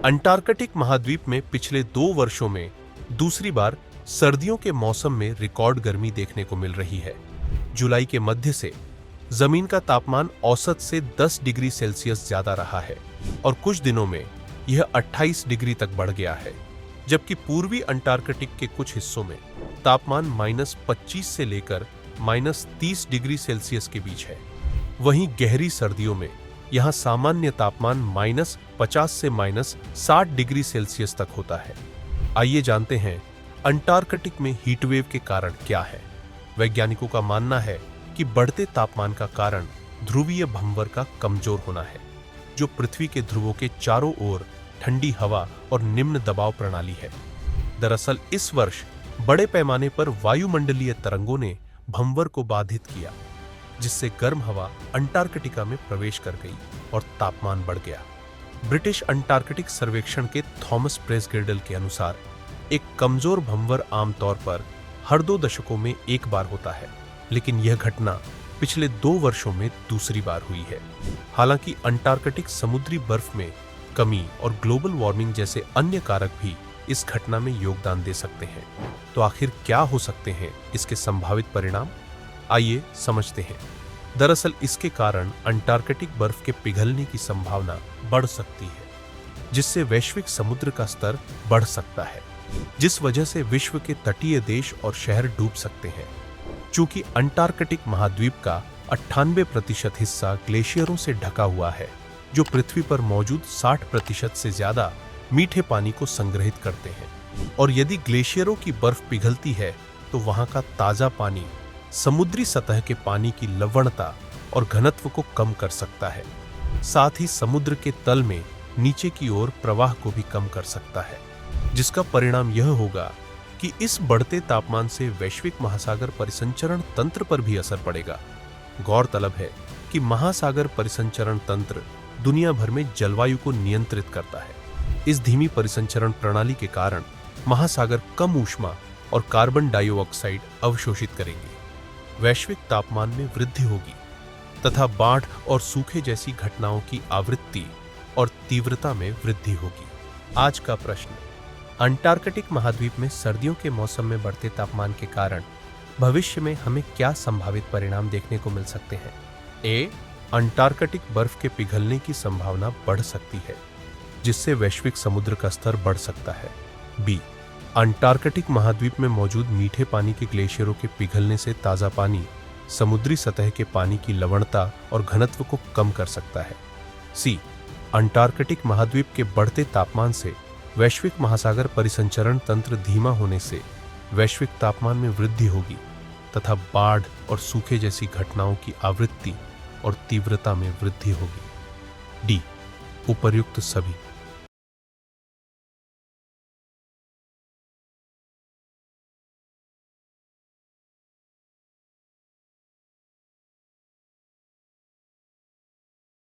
Antarctic महाद्वीप में पिछले 2 वर्षों में दूसरी बार सर्दियों के मौसम में रिकॉर्ड गर्मी देखने को मिल रही है। जुलाई के मध्य से जमीन का तापमान औसत से 10 डिग्री सेल्सियस ज्यादा रहा है और कुछ दिनों में यह 28 डिग्री तक बढ़ गया है, जबकि पूर्वी अंटार्कटिक के कुछ हिस्सों में तापमान -25 से लेकर -30 डिग्री सेल्सियस के बीच है। वहीं गहरी सर्दियों में यहां सामान्य तापमान -50 से -60 डिग्री सेल्सियस तक होता है। आइए जानते हैं अंटार्कटिक में हीटवेव के कारण क्या है। वैज्ञानिकों का मानना है कि बढ़ते तापमान का कारण ध्रुवीय भंवर का कमजोर होना है, जो पृथ्वी के ध्रुवों के चारों ओर ठंडी हवा और निम्न दबाव प्रणाली है। दरअसल इस वर्ष बड़े पैमाने पर वायुमंडलीय तरंगों ने भंवर को बाधित किया, जिससे गर्म हवा अंटार्कटिका में प्रवेश कर गई और तापमान बढ़ गया। ब्रिटिश अंटार्कटिक सर्वेक्षण के थॉमस प्रेसगेर्डल के अनुसार एक कमजोर भंवर आमतौर पर हर 2 दशकों में एक बार होता है, लेकिन यह घटना पिछले 2 वर्षों में दूसरी बार हुई है। हालांकि अंटार्कटिक समुद्री बर्फ में कमी और ग्लोबल वार्मिंग जैसे अन्य कारक भी इस घटना में योगदान दे सकते हैं। तो आखिर क्या हो सकते हैं इसके संभावित परिणाम? आइए समझते हैं। दरअसल इसके कारण अंटार्कटिक बर्फ के पिघलने की संभावना बढ़ सकती है, जिससे वैश्विक समुद्र का स्तर बढ़ सकता है, जिस वजह से विश्व के तटीय देश और शहर डूब सकते हैं। चूंकि अंटार्कटिक महाद्वीप का 98% हिस्सा ग्लेशियरों से ढका हुआ है, जो पृथ्वी पर मौजूद 60% से ज्यादा मीठे पानी को संग्रहित करते हैं। और यदि ग्लेशियरों की बर्फ पिघलती है तो वहां का ताजा पानी समुद्री सतह के पानी की लवणता और घनत्व को कम कर सकता है। साथ ही समुद्र के तल में नीचे की ओर प्रवाह को भी कम कर सकता है, जिसका परिणाम यह होगा कि इस बढ़ते तापमान से वैश्विक महासागर परिसंचरण तंत्र पर भी असर पड़ेगा। गौरतलब है कि महासागर परिसंचरण तंत्र दुनिया भर में जलवायु को नियंत्रित करता है। इस धीमी परिसंचरण प्रणाली के कारण महासागर कम ऊष्मा और कार्बन डाइऑक्साइड अवशोषित करेंगे, वैश्विक तापमान में वृद्धि होगी तथा बाढ़ और सूखे जैसी घटनाओं की आवृत्ति और तीव्रता में वृद्धि होगी। आज का प्रश्न: अंटार्कटिक महाद्वीप में सर्दियों के मौसम में बढ़ते तापमान के कारण भविष्य में हमें क्या संभावित परिणाम देखने को मिल सकते हैं? ए. अंटार्कटिक बर्फ के पिघलने की संभावना बढ़ सकती है, जिससे वैश्विक समुद्र का स्तर बढ़ सकता है। बी. अंटार्कटिक महाद्वीप में मौजूद मीठे पानी के ग्लेशियरों के पिघलने से ताजा पानी समुद्री सतह के पानी की लवणता और घनत्व को कम कर सकता है। सी. अंटार्कटिक महाद्वीप के बढ़ते तापमान से वैश्विक महासागर परिसंचरण तंत्र धीमा होने से वैश्विक तापमान में वृद्धि होगी तथा बाढ़ और सूखे जैसी घटनाओं की आवृत्ति और तीव्रता में वृद्धि होगी। डी. उपर्युक्त सभी।